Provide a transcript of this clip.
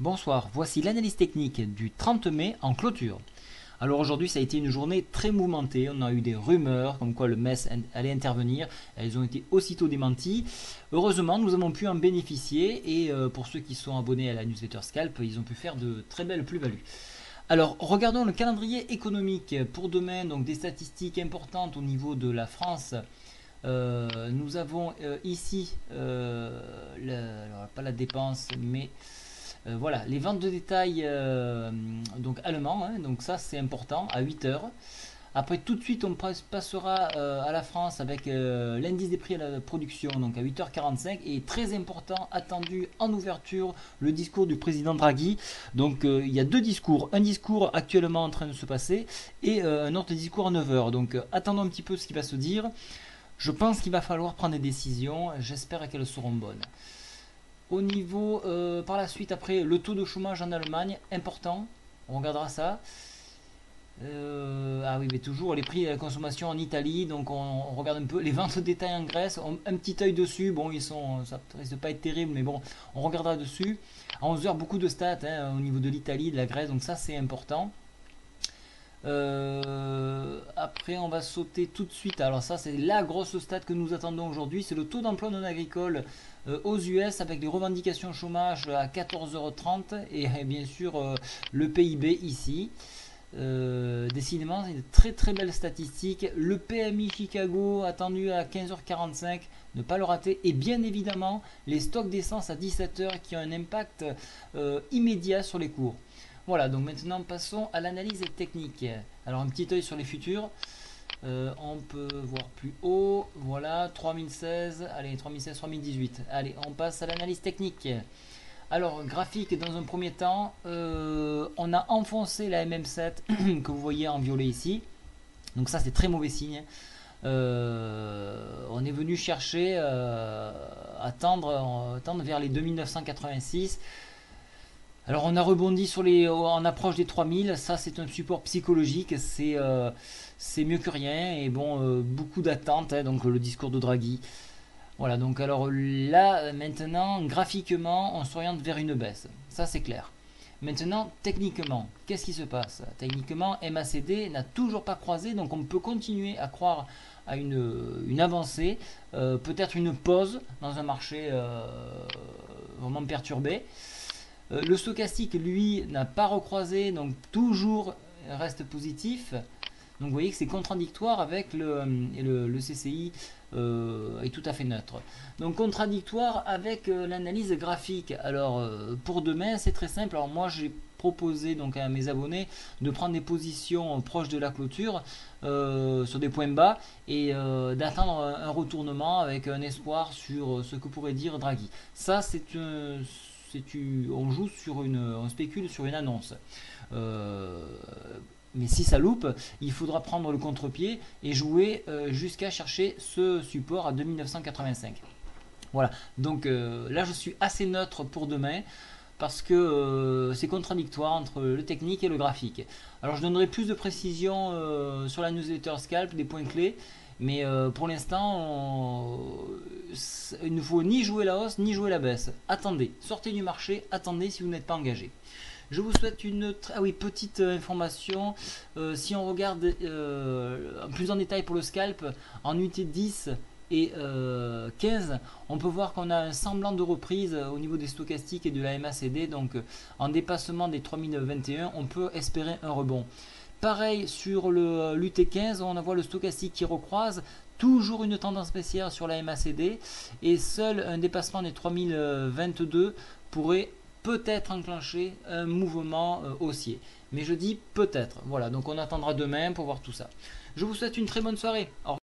Bonsoir, voici l'analyse technique du 30 mai en clôture. Alors aujourd'hui ça a été une journée très mouvementée, on a eu des rumeurs comme quoi le MES allait intervenir, elles ont été aussitôt démenties. Heureusement nous avons pu en bénéficier et pour ceux qui sont abonnés à la newsletter Scalp, ils ont pu faire de très belles plus-values. Alors regardons le calendrier économique pour demain, donc des statistiques importantes au niveau de la France. Nous avons ici, alors, pas la dépense mais... voilà, les ventes de détail donc allemands, hein, donc ça c'est important, à 8 heures. Après tout de suite on passera à la France avec l'indice des prix à la production, donc à 8h45. Et très important, attendu en ouverture, le discours du président Draghi. Donc il y a deux discours, un discours actuellement en train de se passer et un autre discours à 9h. Donc attendons un petit peu ce qui va se dire. Je pense qu'il va falloir prendre des décisions, j'espère qu'elles seront bonnes. Au niveau, par la suite, après, le taux de chômage en Allemagne, important, on regardera ça. Ah oui, mais toujours les prix de la consommation en Italie, donc on regarde un peu. Les ventes de détail en Grèce, un petit œil dessus, bon, ça risque de pas être terrible, mais bon, on regardera dessus. À 11 heures, beaucoup de stats hein, au niveau de l'Italie, de la Grèce, donc ça c'est important. Après on va sauter tout de suite, alors ça c'est la grosse stat que nous attendons aujourd'hui, c'est le taux d'emploi non agricole aux US avec les revendications chômage à 14h30 et bien sûr le PIB ici. Décidément c'est une très très belle statistique. Le PMI Chicago attendu à 15h45, ne pas le rater, et bien évidemment les stocks d'essence à 17h qui ont un impact immédiat sur les cours. Voilà, donc maintenant passons à l'analyse technique. Alors un petit œil sur les futurs. On peut voir plus haut. Voilà, 3016. Allez, 3016, 3018. Allez, on passe à l'analyse technique. Alors, graphique dans un premier temps. On a enfoncé la MM7 que vous voyez en violet ici. Donc ça, c'est très mauvais signe. On est venu chercher à tendre vers les 2986. Alors on a rebondi en approche des 3000, ça c'est un support psychologique, c'est mieux que rien, et bon, beaucoup d'attentes, hein, donc le discours de Draghi. Voilà, donc alors là, maintenant, graphiquement, on s'oriente vers une baisse, ça c'est clair. Maintenant, techniquement, qu'est-ce qui se passe? Techniquement, MACD n'a toujours pas croisé, donc on peut continuer à croire à une avancée, peut-être une pause dans un marché vraiment perturbé. Le stochastique, lui, n'a pas recroisé, donc toujours reste positif. Donc vous voyez que c'est contradictoire avec le CCI est tout à fait neutre. Donc contradictoire avec l'analyse graphique. Alors pour demain, c'est très simple. Alors moi, j'ai proposé donc à mes abonnés de prendre des positions proches de la clôture sur des points bas et d'attendre un retournement avec un espoir sur ce que pourrait dire Draghi. Ça, on joue on spécule sur une annonce. Mais si ça loupe, il faudra prendre le contre-pied et jouer jusqu'à chercher ce support à 2985. Voilà, donc là je suis assez neutre pour demain parce que c'est contradictoire entre le technique et le graphique. Alors je donnerai plus de précision sur la newsletter Scalp, des points clés. Mais pour l'instant, il ne faut ni jouer la hausse ni jouer la baisse. Attendez, sortez du marché, attendez si vous n'êtes pas engagé. Je vous souhaite une petite information. Si on regarde plus en détail pour le scalp, en unité 10 et 15, on peut voir qu'on a un semblant de reprise au niveau des stochastiques et de la MACD. Donc en dépassement des 3021, on peut espérer un rebond. Pareil sur l'UT15, on voit le stochastique qui recroise, toujours une tendance baissière sur la MACD et seul un dépassement des 3022 pourrait peut-être enclencher un mouvement haussier. Mais je dis peut-être. Voilà, donc on attendra demain pour voir tout ça. Je vous souhaite une très bonne soirée. Au revoir.